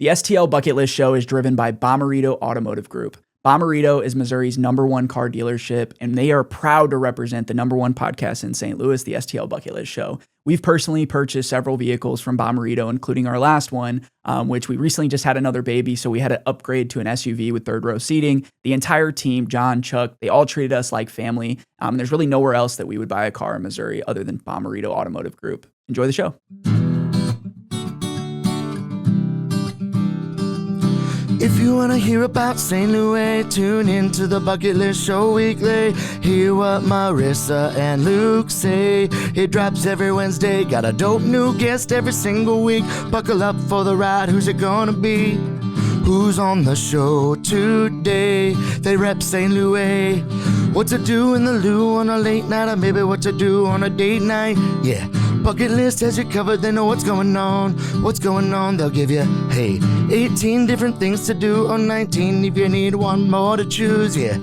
The STL Bucket List Show is driven by Bommarito Automotive Group. Bommarito is Missouri's #1 car dealership, and they are proud to represent the #1 podcast in St. Louis, the STL Bucket List Show. We've personally purchased several vehicles from Bommarito, including our last one, which we recently just had another baby, so we had to upgrade to an SUV with third row seating. The entire team, John, Chuck, they all treated us like family. There's really nowhere else that we would buy a car in Missouri other than Bommarito Automotive Group. Enjoy the show. If you want to hear about St. Louis, tune into the Bucket List Show weekly. Hear what Marissa and Luke say. It drops every Wednesday. Got a dope new guest every single week. Buckle up for the ride. Who's it gonna be? Who's on the show today? They rep St. Louis. What to do in the loo on a late night, or maybe what to do on a date night. Yeah, Bucket List has you covered. They know what's going on. What's going on? They'll give you, hey, 18 different things to do, or 19 if you need one more to choose. Yeah,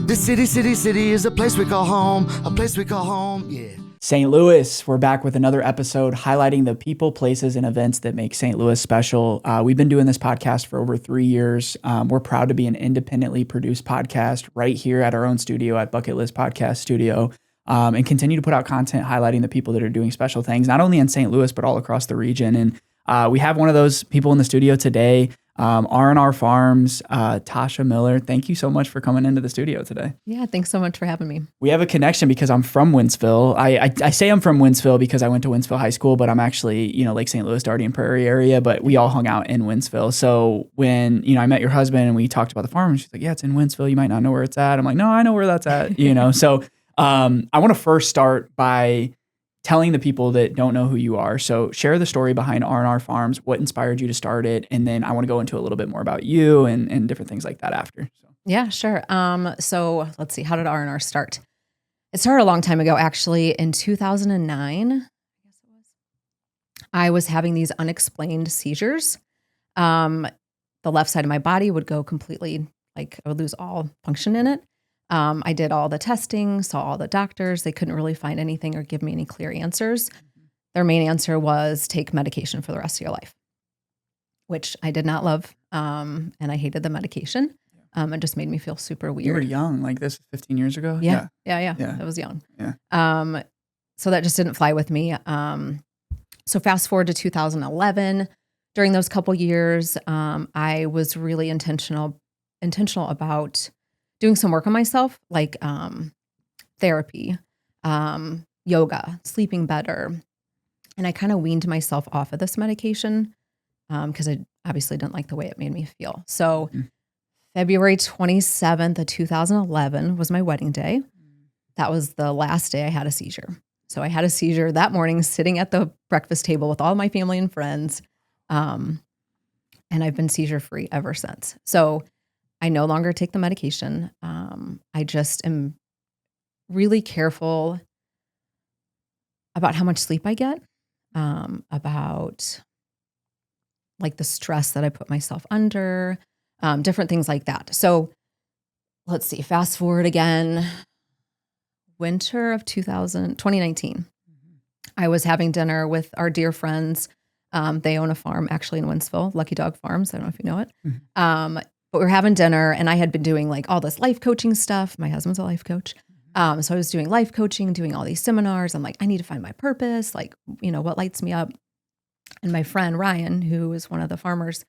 this city is a place we call home. A place we call home. Yeah. St. Louis, we're back with another episode highlighting the people, places, and events that make St. Louis special. We've been doing this podcast for over 3 years. We're proud to be an independently produced podcast right here at our own studio at Bucket List Podcast Studio, and continue to put out content highlighting the people that are doing special things, not only in St. Louis, but all across the region. And we have one of those people in the studio today, R&R Farms, Tasha Mueller. Thank you so much for coming into the studio today. Yeah, thanks so much for having me. We have a connection because I'm from Wentzville. I say I'm from Wentzville because I went to Wentzville High School, but I'm actually, Lake St. Louis, Darien Prairie area, but we all hung out in Wentzville. So when, I met your husband and we talked about the farm, and she's like, yeah, it's in Wentzville. You might not know where it's at. I'm like, no, I know where that's at, So I want to first start by telling the people that don't know who you are. So share the story behind R&R Farms, what inspired you to start it, and then I want to go into a little bit more about you and different things like that after. So. Yeah, sure. So let's see, how did R&R start? It started a long time ago, actually. In 2009, I guess it was. I was having these unexplained seizures. The left side of my body would go completely, I would lose all function in it. I did all the testing, saw all the doctors. They couldn't really find anything or give me any clear answers. Their main answer was take medication for the rest of your life, which I did not love. And I hated the medication. It just made me feel super weird. You were young, like this 15 years ago? Yeah. I was young. Yeah. So that just didn't fly with me. So fast forward to 2011. During those couple years, I was really intentional about doing some work on myself, like therapy, yoga, sleeping better. And I kind of weaned myself off of this medication because I obviously didn't like the way it made me feel. So February 27th of 2011 was my wedding day. That was the last day I had a seizure. So I had a seizure that morning sitting at the breakfast table with all my family and friends. And I've been seizure free ever since. So I no longer take the medication. I just am really careful about how much sleep I get, about the stress that I put myself under, different things like that. So let's see, fast forward again, winter of 2019. I was having dinner with our dear friends. They own a farm actually in Wentzville, Lucky Dog Farms. I don't know if you know it. But we were having dinner and I had been doing all this life coaching stuff. My husband's a life coach. So I was doing life coaching, doing all these seminars. I'm like, I need to find my purpose. What lights me up? And my friend Ryan, who is one of the farmers,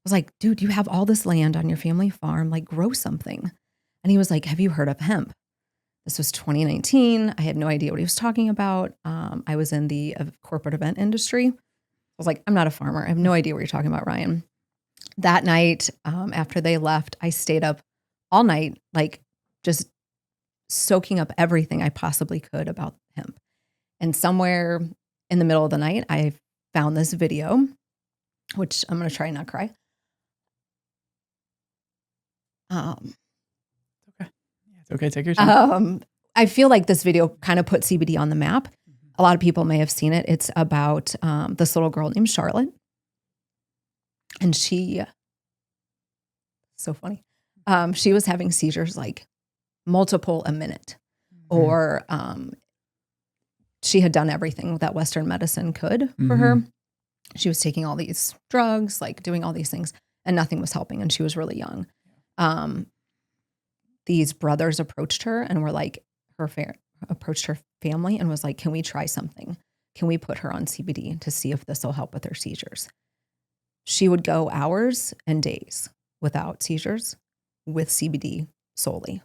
was like, dude, you have all this land on your family farm, grow something. And he was like, have you heard of hemp? This was 2019. I had no idea what he was talking about. I was in the corporate event industry. I was like, I'm not a farmer. I have no idea what you're talking about, Ryan. That night, after they left, I stayed up all night, just soaking up everything I possibly could about hemp. And somewhere in the middle of the night, I found this video, which I'm going to try and not cry. Okay. It's okay. Take your time. I feel like this video kind of put CBD on the map. A lot of people may have seen it. It's about this little girl named Charlotte. And she was having seizures multiple a minute, or she had done everything that Western medicine could for her. She was taking all these drugs, like doing all these things, and nothing was helping. And she was really young. These brothers approached her and were like, approached her family and was like, can we try something? Can we put her on CBD to see if this will help with her seizures? She would go hours and days without seizures with CBD solely.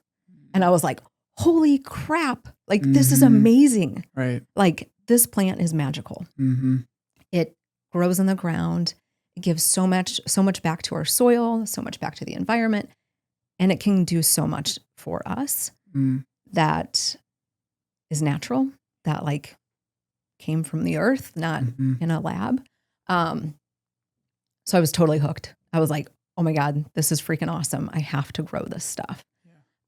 And I was like, holy crap. Like, this is amazing. Right. Like, this plant is magical. It grows in the ground. It gives so much back to our soil, so much back to the environment. And it can do so much for us that is natural, that like came from the earth, not in a lab. So I was totally hooked. I was like, oh my God, this is freaking awesome. I have to grow this stuff.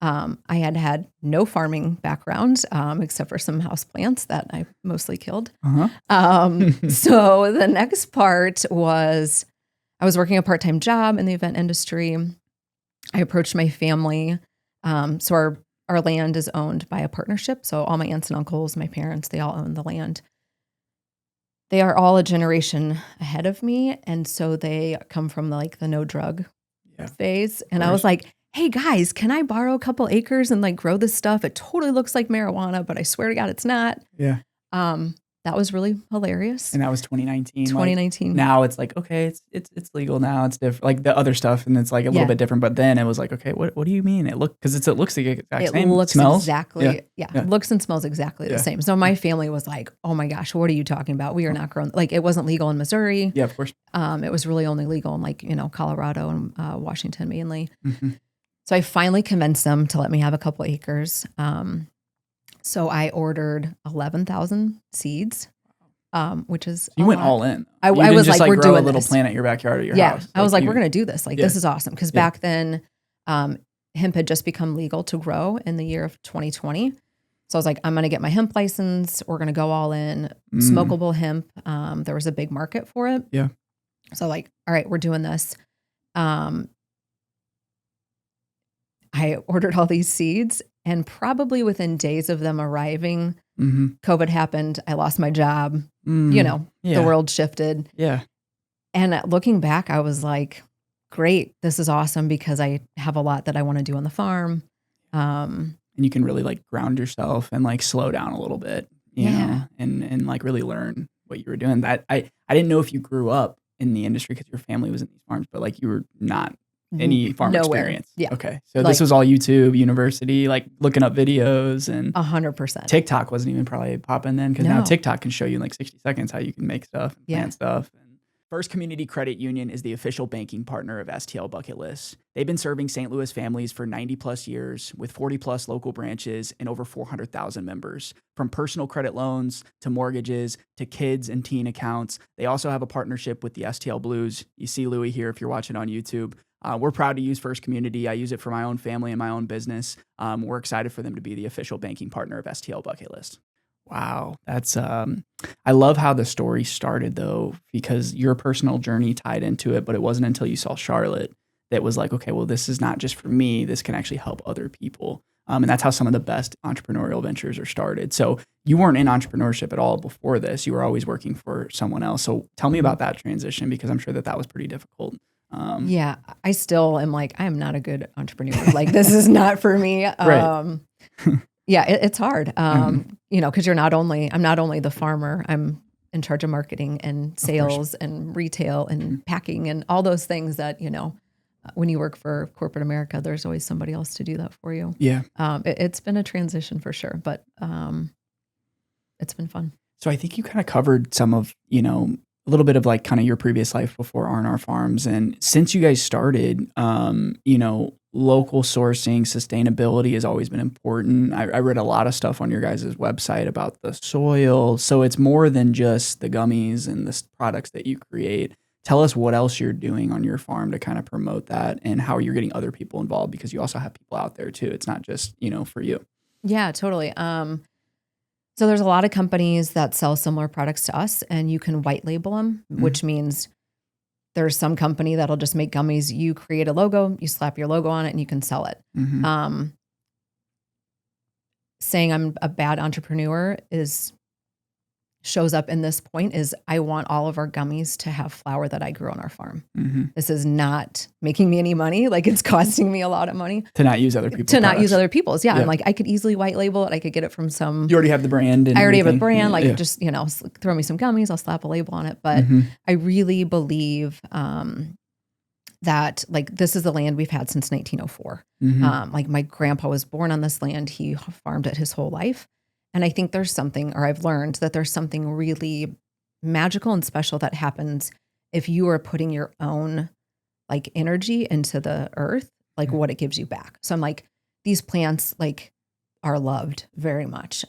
I had no farming background, except for some house plants that I mostly killed. So the next part was I was working a part-time job in the event industry. I approached my family. So our land is owned by a partnership. So all my aunts and uncles, my parents, they all own the land. They are all a generation ahead of me. And so they come from like the no drug phase. And I was like, hey guys, can I borrow a couple acres and like grow this stuff? It totally looks like marijuana, but I swear to God, it's not. Yeah. That was really hilarious. And that was 2019. 2019. Like, now it's like, okay, it's legal now. It's different. Like the other stuff, and it's like a little bit different. But then it was like, okay, what do you mean? It looks the exact same. It looks smells exactly, it looks and smells exactly the same. So my family was like, oh my gosh, what are you talking about? We are not growing. Like, it wasn't legal in Missouri. Yeah, of course. It was really only legal in like, Colorado and Washington mainly. So I finally convinced them to let me have a couple acres. So I ordered 11,000 seeds, which is you went all in. I was just like, we're grow doing a little this. plant at your backyard at your house. I was like, we're going to do this. Like, this is awesome. Because back then, hemp had just become legal to grow in the year of 2020. So I was like, I'm going to get my hemp license. We're going to go all in. Smokable hemp. There was a big market for it. Yeah. So like, all right, we're doing this. I ordered all these seeds, and probably within days of them arriving, COVID happened. I lost my job. The world shifted. Yeah. And looking back, I was like, great, this is awesome because I have a lot that I want to do on the farm. And you can really like ground yourself and like slow down a little bit, you know, and like really learn what you were doing. That I didn't know if you grew up in the industry because your family was in these farms, but like you were not any farm experience. Yeah. Okay. So this was all YouTube, university, like looking up videos, and 100%. TikTok wasn't even probably popping then, because now TikTok can show you in like 60 seconds how you can make stuff and plant stuff. First Community Credit Union is the official banking partner of STL Bucket List. They've been serving St. Louis families for 90 plus years with 40 plus local branches and over 400,000 members. From personal credit loans to mortgages to kids and teen accounts, they also have a partnership with the STL Blues. You see Louie here if you're watching on YouTube. We're proud to use First Community. I use it for my own family and my own business. We're excited for them to be the official banking partner of STL Bucket List. Wow. That's, I love how the story started though, because your personal journey tied into it, but it wasn't until you saw Charlotte that was like, okay, well, this is not just for me. This can actually help other people. And that's how some of the best entrepreneurial ventures are started. So you weren't in entrepreneurship at all before this. You were always working for someone else. So tell me about that transition, because I'm sure that was pretty difficult. Yeah, I still am like, I am not a good entrepreneur. Like, this is not for me. Right. Yeah, it's hard. Because I'm not only the farmer, I'm in charge of marketing and sales and retail and packing and all those things that, when you work for corporate America, there's always somebody else to do that for you. Yeah. It's been a transition for sure, but it's been fun. So I think you kind of covered some of, a little bit of like kind of your previous life before R&R Farms. And since you guys started, local sourcing, sustainability has always been important. I read a lot of stuff on your guys' website about the soil. So it's more than just the gummies and the products that you create. Tell us what else you're doing on your farm to kind of promote that, and how you're getting other people involved, because you also have people out there too. It's not just, for you. Yeah, totally. So there's a lot of companies that sell similar products to us, and you can white label them, which means there's some company that'll just make gummies. You create a logo, you slap your logo on it, and you can sell it. Saying I'm a bad entrepreneur is shows up in this point is I want all of our gummies to have flower that I grew on our farm. Mm-hmm. This is not making me any money. Like it's costing me a lot of money To not use other people's to not products. use other people's. Yeah. Yeah. I'm like, I could easily white label it. I could get it from some. You already have the brand. And I already have a everything. brand. Like Yeah. just, throw me some gummies. I'll slap a label on it. But I really believe that like this is the land we've had since 1904. Like my grandpa was born on this land. He farmed it his whole life. And I think there's something, or I've learned that there's something really magical and special that happens if you are putting your own like energy into the earth, like what it gives you back. So I'm like, these plants like are loved very much.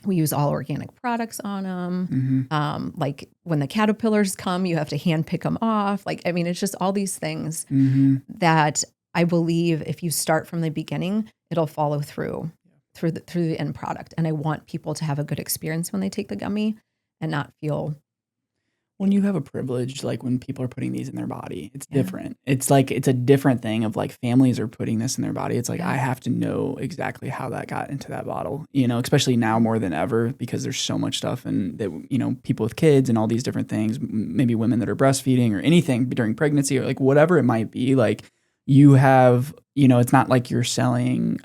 We use all organic products on them. Like when the caterpillars come, you have to hand pick them off. Like, I mean, it's just all these things that I believe if you start from the beginning, it'll follow through the end product. And I want people to have a good experience when they take the gummy and not feel. When you have a privilege, like when people are putting these in their body, it's different. It's like, it's a different thing of like families are putting this in their body. It's like, I have to know exactly how that got into that bottle, especially now more than ever, because there's so much stuff and that, people with kids and all these different things, maybe women that are breastfeeding or anything during pregnancy or like whatever it might be, like you have, it's not like you're selling,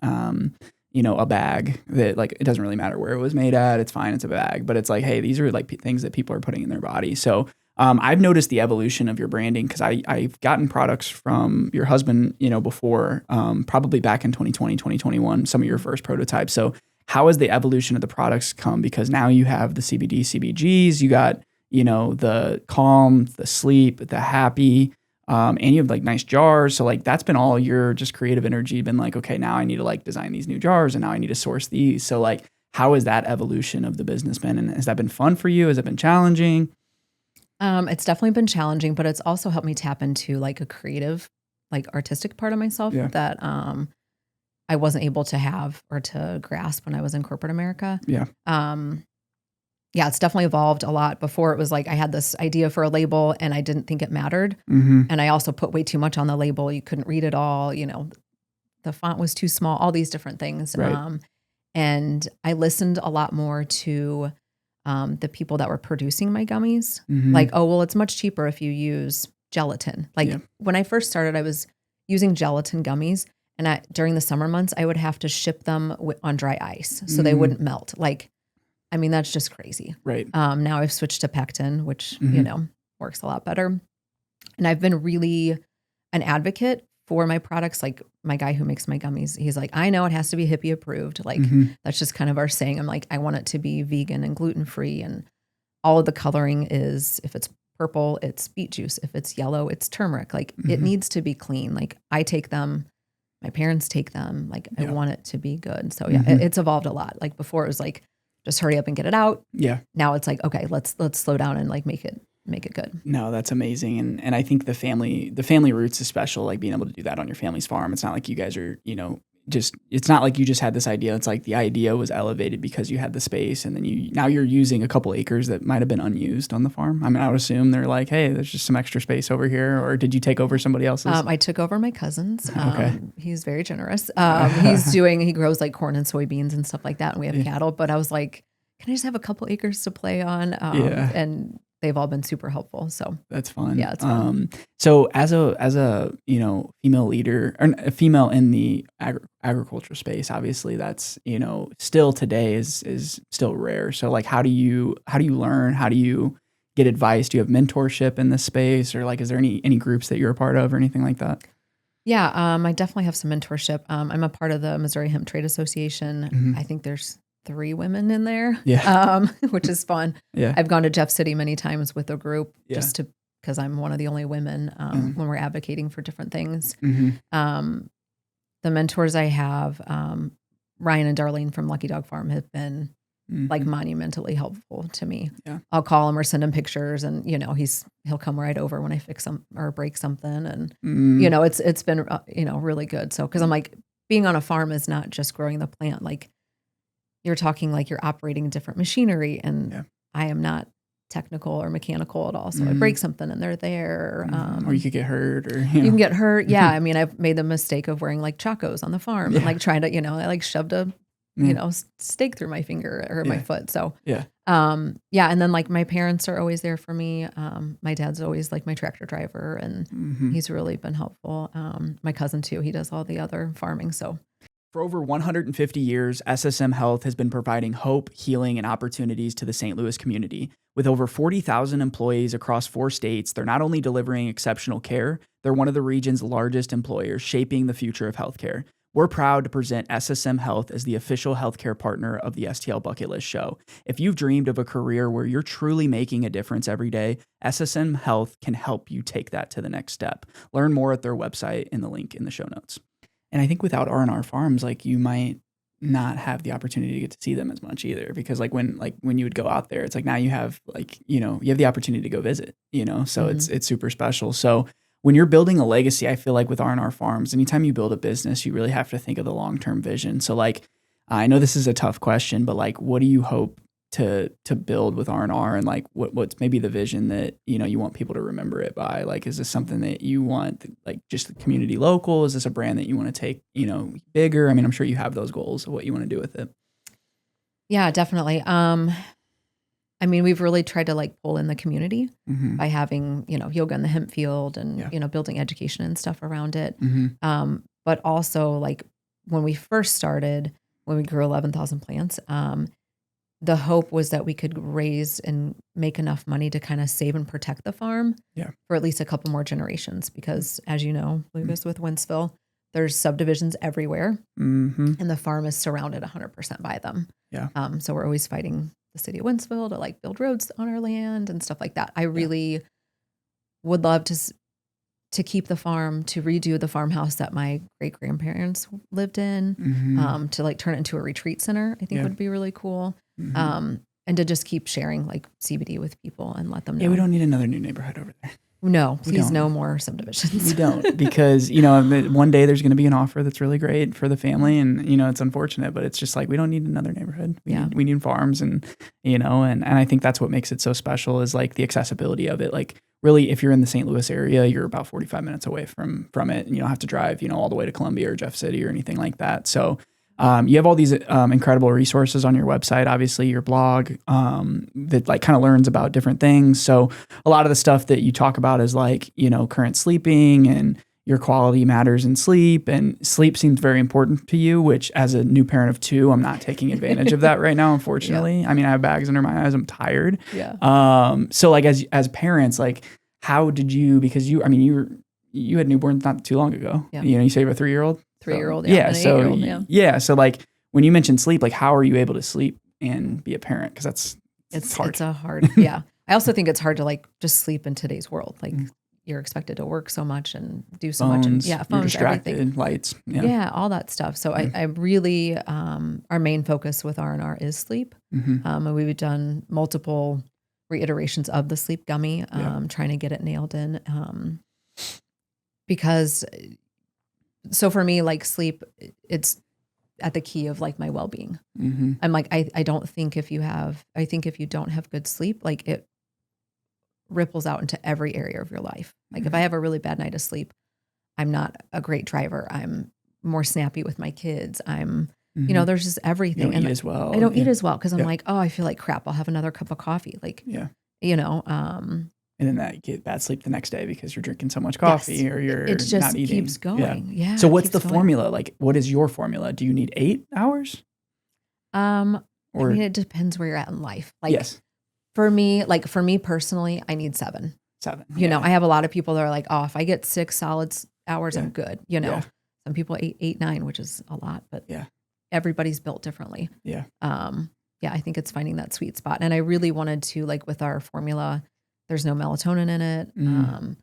a bag that like, it doesn't really matter where it was made at. It's fine. It's a bag, but it's like, hey, these are like things that people are putting in their body. So I've noticed the evolution of your branding because I've gotten products from your husband, before, probably back in 2020, 2021, some of your first prototypes. So how has the evolution of the products come? Because now you have the CBD, CBGs, you got, the calm, the sleep, the happy, and you have like nice jars. So like that's been all your just creative energy been like, okay, now I need to like design these new jars and now I need to source these. So like, how has that evolution of the business been? And has that been fun for you? Has it been challenging? It's definitely been challenging, but it's also helped me tap into like a creative, like artistic part of myself that I wasn't able to have or to grasp when I was in corporate America. Yeah, it's definitely evolved a lot. Before it was like I had this idea for a label and I didn't think it mattered. And I also put way too much on the label. You couldn't read it all. The font was too small, all these different things. Right. And I listened a lot more to the people that were producing my gummies. Like, oh, well, it's much cheaper if you use gelatin. Like when I first started, I was using gelatin gummies. And during the summer months, I would have to ship them on dry ice so they wouldn't melt. Like, I mean, that's just crazy. Right. Now I've switched to pectin, which, works a lot better. And I've been really an advocate for my products. Like my guy who makes my gummies, he's like, I know it has to be hippie approved. Like that's just kind of our saying. I'm like, I want it to be vegan and gluten-free. And all of the coloring is, if it's purple, it's beet juice. If it's yellow, it's turmeric. Like it needs to be clean. Like I take them, my parents take them. Like I want it to be good. So it's evolved a lot. Like before it was like, just hurry up and get it out. Yeah. Now it's like, okay, let's slow down and like make it good. No, that's amazing. And I think the family roots is special, like being able to do that on your family's farm. It's not like you guys are, it's not like you just had this idea. It's like the idea was elevated because you had the space and then now you're using a couple acres that might've been unused on the farm. I mean, I would assume they're like, hey, there's just some extra space over here. Or did you take over somebody else's? I took over my cousin's. Okay. He's very generous. He grows like corn and soybeans and stuff like that. And we have cattle, but I was like, can I just have a couple acres to play on? And they've all been super helpful. So that's fun. Yeah, it's fun. So as a female leader or a female in the agriculture space, obviously that's still today is still rare. So like how do you learn? How do you get advice? Do you have mentorship in this space, or like is there any groups that you're a part of or anything like that? Yeah, I definitely have some mentorship. I'm a part of the Missouri Hemp Trade Association. I think there's 3 women in there, which is fun. Yeah. I've gone to Jeff City many times with a group just because I'm one of the only women when we're advocating for different things. The mentors I have, Ryan and Darlene from Lucky Dog Farm, have been like monumentally helpful to me. Yeah. I'll call him or send him pictures and, he'll come right over when I fix some or break something. And, it's been, really good. So, cause I'm like, being on a farm is not just growing the plant. Like, you're talking like you're operating different machinery, and I am not technical or mechanical at all. So I break something and they're there. Or you could get hurt, or you can get hurt. Yeah. I mean, I've made the mistake of wearing like chacos on the farm and like trying to, I like shoved a, stake through my finger or my foot. So Yeah. And then like my parents are always there for me. My dad's always like my tractor driver and he's really been helpful. My cousin too, he does all the other farming. So For over 150 years, SSM Health has been providing hope, healing, and opportunities to the St. Louis community. With over 40,000 employees across 4 states, they're not only delivering exceptional care, they're one of the region's largest employers, shaping the future of healthcare. We're proud to present SSM Health as the official healthcare partner of the STL Bucket List Show. If you've dreamed of a career where you're truly making a difference every day, SSM Health can help you take that to the next step. Learn more at their website in the link in the show notes. And I think without R&R Farms, like you might not have the opportunity to get to see them as much either, because like when you would go out there, it's like now you have like, you have the opportunity to go visit, so it's super special. So when you're building a legacy, I feel like with R&R Farms, anytime you build a business, you really have to think of the long-term vision. So like, I know this is a tough question, but like, what do you hope to build with R&R, and like what's maybe the vision that you want people to remember it by? Like, is this something that you want like just the community local? Is this a brand that you want to take bigger? I mean, I'm sure you have those goals of what you want to do with it. Yeah, definitely. I mean, we've really tried to like pull in the community by having yoga in the hemp field and building education and stuff around it. But also like when we first started, when we grew 11,000 plants, the hope was that we could raise and make enough money to kind of save and protect the farm for at least a couple more generations. Because as you know, Lucas, with Wentzville, there's subdivisions everywhere and the farm is surrounded 100% by them. Yeah. So we're always fighting the city of Wentzville to like build roads on our land and stuff like that. I really would love to keep the farm, to redo the farmhouse that my great grandparents lived in, to like turn it into a retreat center. I think would be really cool. And to just keep sharing like CBD with people and let them know. Yeah, we don't need another new neighborhood over there. No, please no more subdivisions. We don't, because, one day there's going to be an offer that's really great for the family and, it's unfortunate, but it's just like, we don't need another neighborhood. We need farms and I think that's what makes it so special is like the accessibility of it. Like really, if you're in the St. Louis area, you're about 45 minutes away from it and you don't have to drive, all the way to Columbia or Jeff City or anything like that. So you have all these incredible resources on your website, obviously your blog that like kind of learns about different things. So a lot of the stuff that you talk about is like, current sleeping and your quality matters in sleep, and sleep seems very important to you, which as a new parent of 2, I'm not taking advantage of that right now, unfortunately. I mean, I have bags under my eyes. I'm tired. So like as parents, like how did you, because you had newborns not too long ago. You say you have a 3-year-old? 3-year-old, and an 8-year-old, so like when you mentioned sleep, like how are you able to sleep and be a parent? Because it's hard. It's a hard, I also think it's hard to like just sleep in today's world. Like you're expected to work so much and do so much. And phones, distracted, everything. Lights. All that stuff. So I really, our main focus with R&R is sleep. And we've done multiple reiterations of the sleep gummy, trying to get it nailed in. Because so for me, like sleep, it's at the key of like my well-being. I'm like, I don't think if you don't have good sleep, like it ripples out into every area of your life. Like if I have a really bad night of sleep, I'm not a great driver. I'm more snappy with my kids. I'm, there's just everything. You don't eat as well. I don't eat as well. Cause I'm like, oh, I feel like crap. I'll have another cup of coffee. Like, and then that you get bad sleep the next day because you're drinking so much coffee or you're it just not eating. Keeps going. Yeah. So what's the formula? Like, what is your formula? Do you need 8 hours? I mean, it depends where you're at in life. Like, yes. For me personally, I need 7. 7. I have a lot of people that are like, oh, if I get 6 solid hours, I'm good. Some people 8, 9, which is a lot, but everybody's built differently. I think it's finding that sweet spot. And I really wanted to, like with our formula, there's no melatonin in it.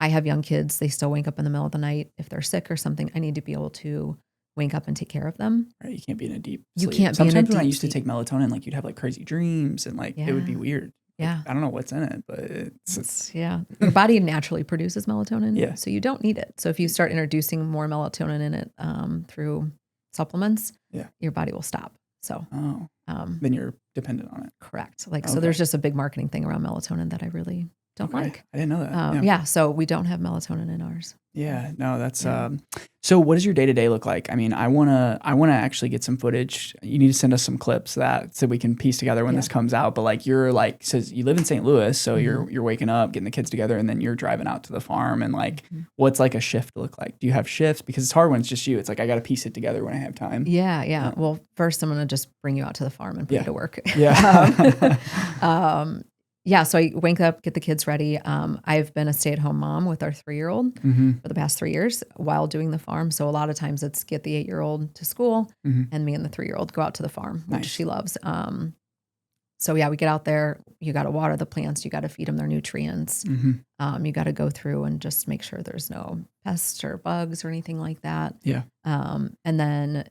I have young kids. They still wake up in the middle of the night. If they're sick or something, I need to be able to wake up and take care of them. Right. You can't be in a deep sleep. You can't Sometimes when I used to take melatonin, like you'd have like crazy dreams and like it would be weird. Like, I don't know what's in it, but it's your body naturally produces melatonin. So you don't need it. So if you start introducing more melatonin in it through supplements, your body will stop. So then you're dependent on it. Correct. Like, so there's just a big marketing thing around melatonin that I really don't like. I didn't know that. Yeah. So we don't have melatonin in ours. Yeah, no, that's so what does your day-to-day look like? I mean, I wanna actually get some footage. You need to send us some clips so we can piece together when this comes out. But like you're like says you live in St. Louis, so you're waking up, getting the kids together, and then you're driving out to the farm and like what's like a shift look like? Do you have shifts? Because it's hard when it's just you. It's like I gotta piece it together when I have time. Yeah. Well, first I'm gonna just bring you out to the farm and put you to work. Yeah. So I wake up, get the kids ready. I've been a stay-at-home mom with our 3-year-old for the past 3 years while doing the farm. So a lot of times it's get the 8-year-old to school and me and the 3-year-old go out to the farm, which she loves. So we get out there. You got to water the plants. You got to feed them their nutrients. You got to go through and just make sure there's no pests or bugs or anything like that. Yeah. And then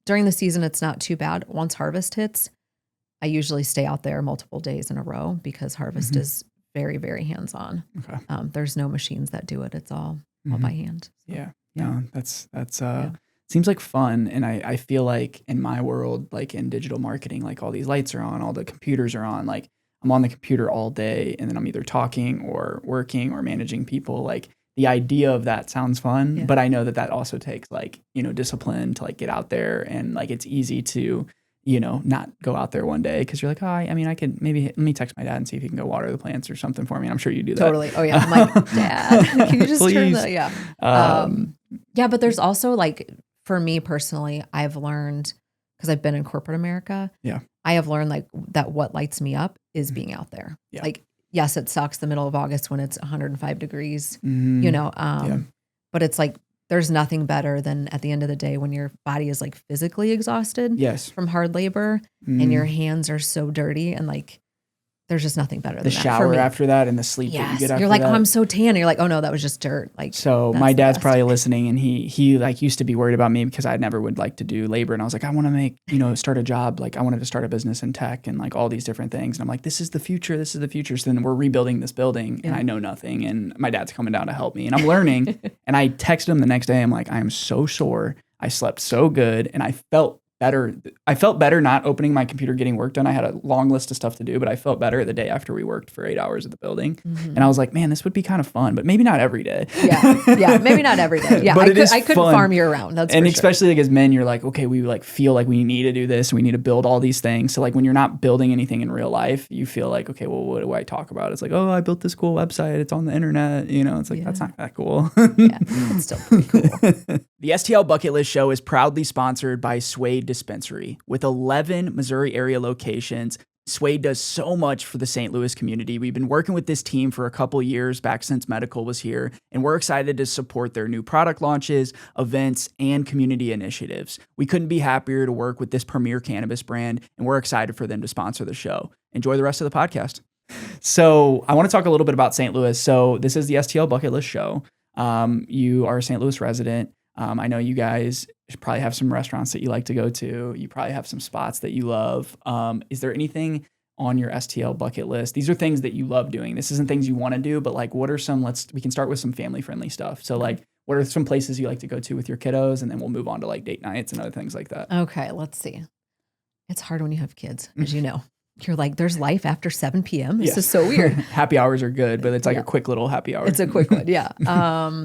during the season, it's not too bad. Once harvest hits, I usually stay out there multiple days in a row because harvest is very, very hands-on. Okay. There's no machines that do it. It's all by hand. So, yeah. No, that's seems like fun. And I feel like in my world, like in digital marketing, like all these lights are on, all the computers are on, like I'm on the computer all day and then I'm either talking or working or managing people. Like the idea of that sounds fun, but I know that also takes like, discipline to like get out there and like it's easy to not go out there one day because you're like, I could maybe let me text my dad and see if he can go water the plants or something for me. And I'm sure you do that. Totally. Oh yeah. I'm like, Dad, can you just turn that? Yeah. But there's also like, for me personally, I've learned, because I've been in corporate America. Yeah. I have learned like that what lights me up is being out there. Yeah. Like, yes, it sucks the middle of August when it's 105 degrees, but it's like, there's nothing better than at the end of the day when your body is like physically exhausted from hard labor and your hands are so dirty and like there's just nothing better than the shower after that and the sleep that you get after you're like, that. oh, I'm so tan. And you're like, oh no, that was just dirt. Like, so my dad's probably listening and he like used to be worried about me because I never would like to do labor. And I was like, I want to make, start a job. Like I wanted to start a business in tech and like all these different things. And I'm like, this is the future. This is the future. So then we're rebuilding this building and I know nothing. And my dad's coming down to help me and I'm learning. And I texted him the next day. I'm like, I am so sore. I slept so good. And I felt better. I felt better not opening my computer, getting work done. I had a long list of stuff to do, but I felt better the day after we worked for 8 hours at the building. And I was like, man, this would be kind of fun, but maybe not every day. Maybe not every day. Yeah, but I couldn't farm year round. That's and for especially like as men, you're like, okay, we like feel like we need to do this. We need to build all these things. So like when you're not building anything in real life, you feel like, okay, well, what do I talk about? It's like, oh, I built this cool website. It's on the internet. It's like, that's not that cool. It's still pretty cool. The STL Bucket List Show is proudly sponsored by Suede Dispensary. With 11 Missouri area locations, Suede does so much for the St. Louis community. We've been working with this team for a couple years back since medical was here, and we're excited to support their new product launches, events, and community initiatives. We couldn't be happier to work with this premier cannabis brand, and we're excited for them to sponsor the show. Enjoy the rest of the podcast. So I want to talk a little bit about St. Louis. So this is the STL Bucket List Show. You are a St. Louis resident. I know you guys probably have some restaurants that you like to go to. You probably have some spots that you love. Is there anything on your STL bucket list? These are things that you love doing. This isn't things you want to do, but like, what are some, we can start with some family friendly stuff. So like, what are some places you like to go to with your kiddos? And then we'll move on to like date nights and other things like that. Okay, let's see. It's hard when you have kids, as you know. You're like, there's life after 7 p.m. This is so weird. Happy hours are good, but it's like a quick little happy hour. It's a quick one, yeah.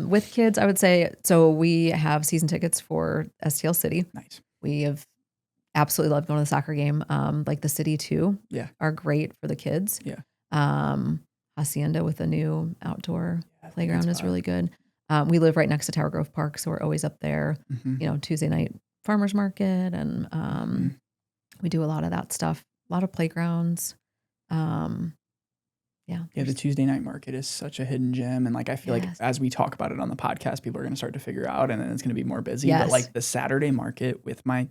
With kids, I would say, so we have season tickets for STL City. Nice. We have absolutely loved going to the soccer game. Like the City too are great for the kids. Yeah. Hacienda with a new outdoor playground is really good. We live right next to Tower Grove Park, so we're always up there, Tuesday night farmers market. And we do a lot of that stuff. A lot of playgrounds. The Tuesday night market is such a hidden gem. And like, I feel like as we talk about it on the podcast, people are going to start to figure out and then it's going to be more busy. But like the Saturday market with my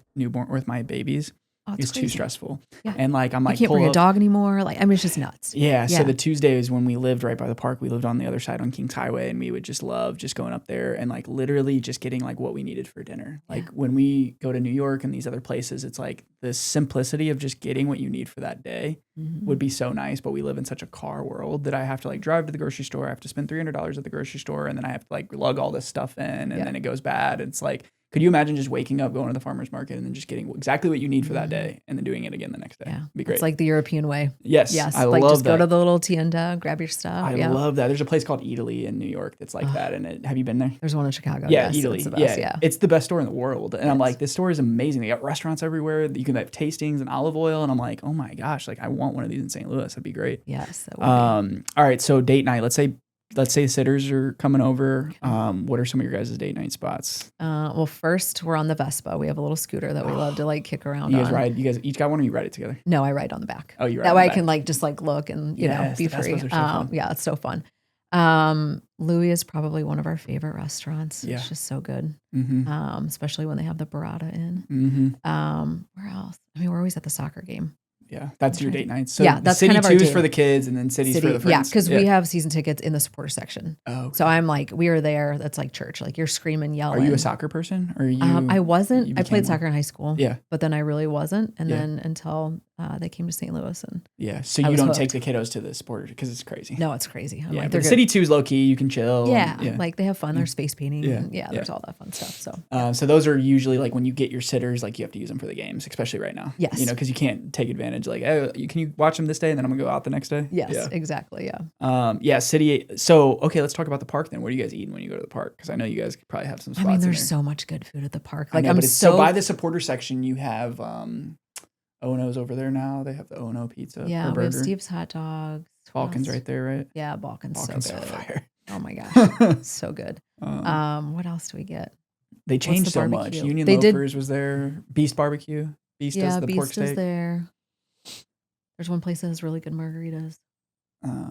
babies is too stressful. Yeah. And like, I'm like, you can't bring a dog anymore. Like, I mean, it's just nuts. Yeah. So the Tuesdays when we lived right by the park, we lived on the other side on Kings Highway and we would just love just going up there and like literally just getting like what we needed for dinner. Like when we go to New York and these other places, it's like the simplicity of just getting what you need for that day would be so nice. But we live in such a car world that I have to like drive to the grocery store. I have to spend $300 at the grocery store and then I have to like lug all this stuff in and then it goes bad. It's like Could you imagine just waking up, going to the farmer's market, and then just getting exactly what you need for that day, and then doing it again the next day? Yeah, It'd be great. It's like the European way. Yes, I like love just that. go to the little tienda, grab your stuff. I love that. There's a place called Italy in New York that's like that. And have you been there? There's one in Chicago. Yeah, yes, Italy. it's the best, yeah. It's the best store in the world. And I'm like, this store is amazing. They got restaurants everywhere. You can have tastings and olive oil. And I'm like, oh my gosh, like I want one of these in St. Louis. That'd be great. Yes. That would be. All right. So date night. Let's say sitters are coming over. What are some of your guys' date night spots? Well, first we're on the Vespa. We have a little scooter that we love to like kick around. You guys on. ride? You guys each got one, or you ride it together? No, I ride on the back. Oh, you ride that on way the I can back. like just like look and you know be the free. Vespas are so fun. Yeah, it's so fun. Louis is probably one of our favorite restaurants. Yeah. It's just so good. Mm-hmm. Especially when they have the burrata in. Mm-hmm. Where else? I mean, we're always at the soccer game. Yeah, that's your date night. So yeah, that's City kind of our 2's date. for the kids, and then City's for the friends. Yeah, because we have season tickets in the supporter section. Oh, okay. So I'm like, we are there. That's like church. Like you're screaming, yelling. Are you a soccer person? Or are you? I wasn't. you I became played one? soccer in high school. Yeah. But then I really wasn't. And Yeah. then until they came to St. Louis. And Yeah. So I you was don't hooked. take the kiddos to the supporters because it's crazy. no, it's crazy. I'm Yeah, like, but they're good. City 2 is low key. You can chill. Yeah, and- like they have fun. There's space painting. Yeah, And yeah. there's all that fun stuff. So So those are usually like when you get your sitters, like you have to use them for the games, especially right now. Yes. You know, because you can't take advantage. Like, oh, can you watch them this day, and then I'm gonna go out the next day. yes, Yeah. exactly. Yeah. Yeah. City. So okay, let's talk about the park then. What are you guys eating when you go to the park? Because I know you guys could probably have some spots. I mean, in there's there. so much good food at the park. I Like know, I'm but it's, so by the supporter section, you have Ono's over there now. They have the Ono pizza. yeah. or We have burger. Steve's hot dogs. What Balkan's else? right there, right? Yeah, Balkan's Balkan's so so good. fire. Oh my gosh, so good. What else do we get? They changed the so much. barbecue? Union They did- Loafers was there. Beast Barbecue. Beast Yeah, does the pork Beast is steak. there. There's one place that has really good margaritas.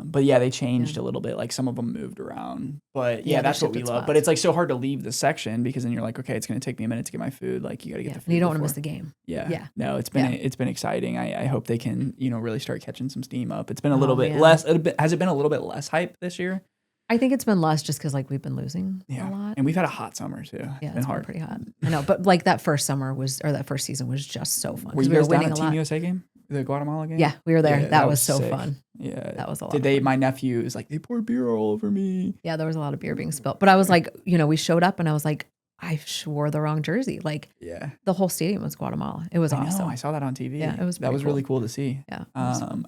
But yeah, they changed a little bit. Like some of them moved around. But yeah, Yeah, they that's what we shifted love. But spots. it's like so hard to leave the section because then you're like, okay, it's going to take me a minute to get my food. Like you got to get Yeah, the food. and you don't want to miss before. the game. Yeah. Yeah. No, it's been exciting. I hope they can, really start catching some steam up. It's been a Oh, little bit man. less. Has it been a little bit less hype this year? I think it's been less just because like we've been losing Yeah. a lot. And we've had a hot summer too. Yeah, It's been it's hard. been pretty hot. I know, but like that first season was just so fun. Were 'cause you we were guys down winning at a Team lot. USA game? The Guatemala game? Yeah, we were there. Yeah, that was so sick. fun. Yeah. That was a lot. Did of they, fun. my nephew was like, they poured beer all over me. Yeah, there was a lot of beer being spilled. But I was like, we showed up and I was like, I wore the wrong jersey. Like Yeah. the whole stadium was Guatemala. It was I know. awesome. I saw that on TV. Yeah, it was That pretty was really cool to see. Yeah. it was fun.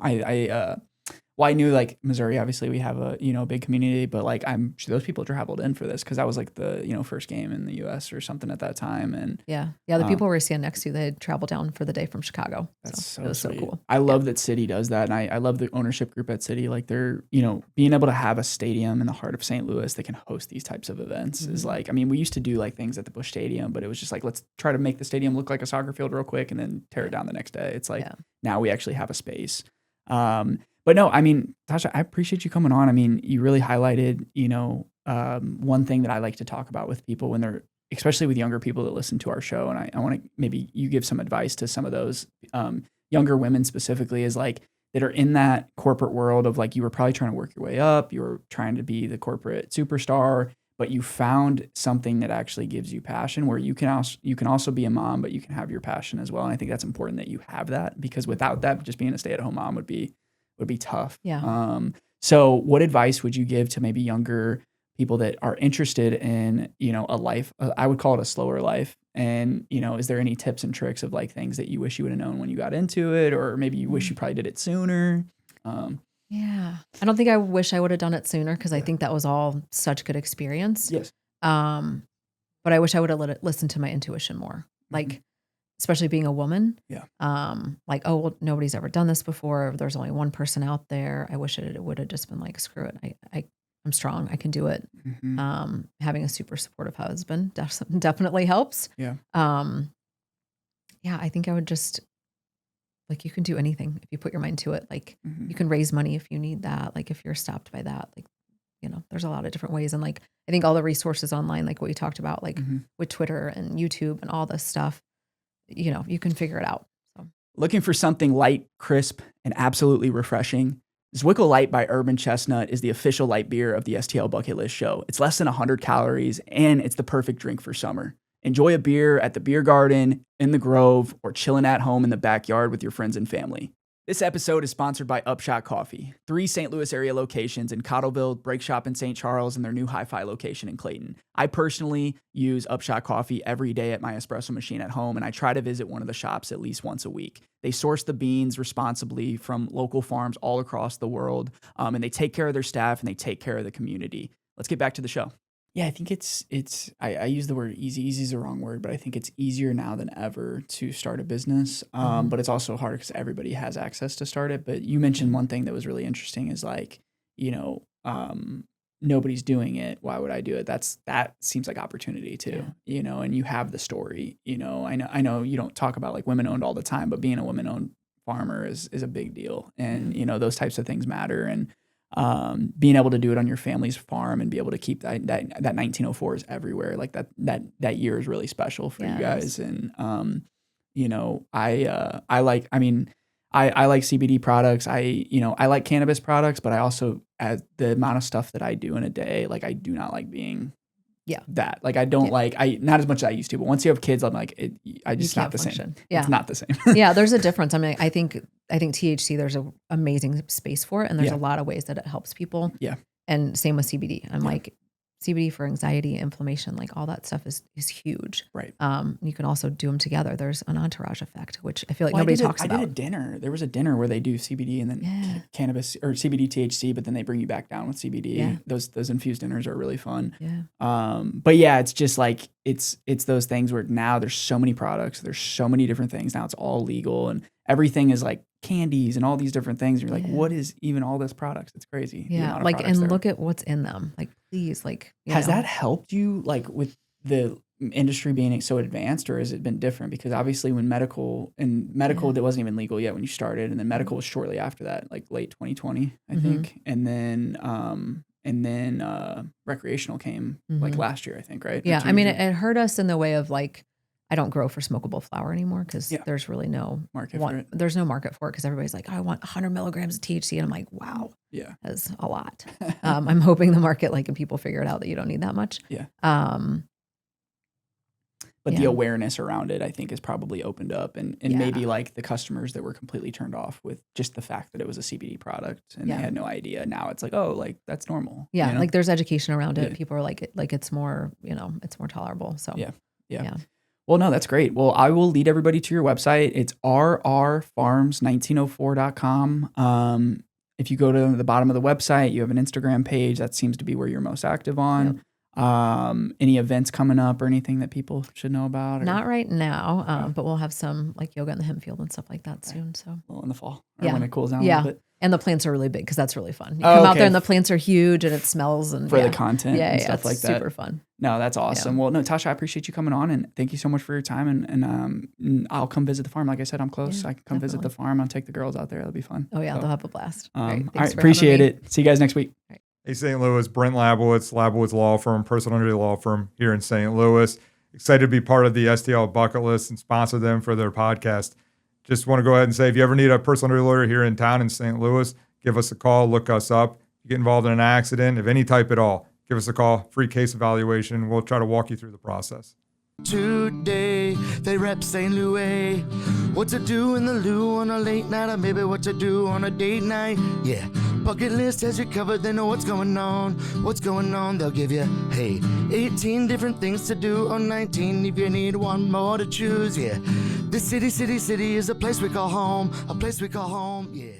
I knew like Missouri, obviously we have a, big community, but like I'm sure those people traveled in for this because that was like the, first game in the US or something at that time. And Yeah. The people we were standing next to, they had traveled down for the day from Chicago. that's so it was sweet. so cool. I love that City does that. And I love the ownership group at City. Like they're, being able to have a stadium in the heart of St. Louis that can host these types of events is like, I mean, we used to do like things at the Busch Stadium, but it was just like, let's try to make the stadium look like a soccer field real quick and then tear it down the next day. It's like, now we actually have a space. But no, I mean, Tasha, I appreciate you coming on. I mean, you really highlighted, one thing that I like to talk about with people when they're, especially with younger people that listen to our show. And I want to maybe you give some advice to some of those younger women specifically is like that are in that corporate world of like, you were probably trying to work your way up. You were trying to be the corporate superstar, but you found something that actually gives you passion where you can also be a mom, but you can have your passion as well. And I think that's important that you have that because without that, just being a stay-at-home mom would be tough. Yeah. So what advice would you give to maybe younger people that are interested in, a life, I would call it a slower life. And, is there any tips and tricks of like things that you wish you would have known when you got into it, or maybe you wish you probably did it sooner? Yeah. I don't think I wish I would have done it sooner because I think that was all such good experience. Yes. But I wish I would have listened to my intuition more. Like, especially being a woman. Yeah. Like, oh, well, nobody's ever done this before. There's only one person out there. I wish it would have just been like, screw it. I'm strong. I can do it. Mm-hmm. Having a super supportive husband definitely helps. Yeah. Yeah, I think I would just like, you can do anything if you put your mind to it. Like you can raise money if you need that. Like if you're stopped by that, like, there's a lot of different ways. And like, I think all the resources online, like what you talked about, like with Twitter and YouTube and all this stuff, you can figure it out. So. Looking for something light, crisp, and absolutely refreshing? Zwickle Light by Urban Chestnut is the official light beer of the STL Bucket List Show. It's less than 100 calories, and it's the perfect drink for summer. Enjoy a beer at the beer garden, in the Grove, or chilling at home in the backyard with your friends and family. This episode is sponsored by Upshot Coffee. 3 St. Louis area locations in Cottleville, Break Shop in St. Charles, and their new Hi-Fi location in Clayton. I personally use Upshot Coffee every day at my espresso machine at home, and I try to visit one of the shops at least once a week. They source the beans responsibly from local farms all across the world, and they take care of their staff and they take care of the community. Let's get back to the show. Yeah, I think I use the word easy. Easy is the wrong word, but I think it's easier now than ever to start a business. But it's also harder because everybody has access to start it. But you mentioned one thing that was really interesting is like, nobody's doing it. Why would I do it? That seems like opportunity too, and you have the story, I know you don't talk about like women owned all the time, but being a women owned farmer is a big deal. And, those types of things matter. And, being able to do it on your family's farm and be able to keep that 1904 is everywhere. Like that year is really special for you guys. And, I like CBD products. I like cannabis products, but I also, as the amount of stuff that I do in a day, like I do not like being that. Like I don't not as much as I used to, but once you have kids, I'm like, it's not the same. Yeah. It's not the same. Yeah. There's a difference. I mean, I think THC, there's an amazing space for it. And there's a lot of ways that it helps people. Yeah. And same with CBD. I'm like, CBD for anxiety, inflammation, like all that stuff is huge. Right. You can also do them together. There's an entourage effect, which I feel like nobody talks about. I did a dinner. There was a dinner where they do CBD and then cannabis or CBD THC, but then they bring you back down with CBD. Yeah. Those infused dinners are really fun. Yeah. But yeah, it's just like it's those things where now there's so many products, there's so many different things. Now it's all legal and everything is like candies and all these different things. And you're like, what is even all this products? It's crazy. Yeah. Like, and look at what's in them. Like, please, like, has that helped you like with the industry being so advanced, or has it been different? Because obviously when medical that wasn't even legal yet when you started. And then medical was shortly after that, like late 2020, I think. And then recreational came like last year, I think, right? Yeah. I mean, it hurt us in the way of like, I don't grow for smokable flower anymore because there's really no market for it. There's no market for it because everybody's like, I want 100 milligrams of THC. And I'm like, wow, that's a lot. I'm hoping the market, like, and people figure it out that you don't need that much. Yeah. But the awareness around it, I think, has probably opened up and maybe like the customers that were completely turned off with just the fact that it was a CBD product and they had no idea. Now it's like, oh, like that's normal. Yeah. Like there's education around it. People are like it's more, it's more tolerable. So yeah. Well, no, that's great. Well, I will lead everybody to your website. It's rrfarms1904.com. If you go to the bottom of the website, you have an Instagram page. That seems to be where you're most active on. Yep. Any events coming up or anything that people should know about? Or? Not right now, but we'll have some like yoga in the hemp field and stuff like that soon. So in the fall or when it cools down a little bit. And the plants are really big because that's really fun. You come out there and the plants are huge and it smells and for the content and stuff like that. Super fun. No, that's awesome. Well, no, Tasha, I appreciate you coming on and thank you so much for your time. And I'll come visit the farm. Like I said, I'm close. I can come visit the farm. I'll take the girls out there. It'll be fun. Oh yeah, they'll have a blast. All right, appreciate it. See you guys next week. All right. Hey, St. Louis, Brent Labowitz, Labowitz Law Firm, personal injury law firm here in St. Louis. Excited to be part of the STL Bucket List and sponsor them for their podcast. Just want to go ahead and say, if you ever need a personal injury lawyer here in town in St. Louis, give us a call, look us up. You get involved in an accident of any type at all, give us a call, free case evaluation. We'll try to walk you through the process. Today, they rep St. Louis. What to do in the loo on a late night, or maybe what to do on a date night. Yeah, Bucket List has you covered. They know what's going on. What's going on, they'll give you, 18 different things to do, or 19 if you need one more to choose. Yeah, this city is a place we call home. A place we call home, yeah.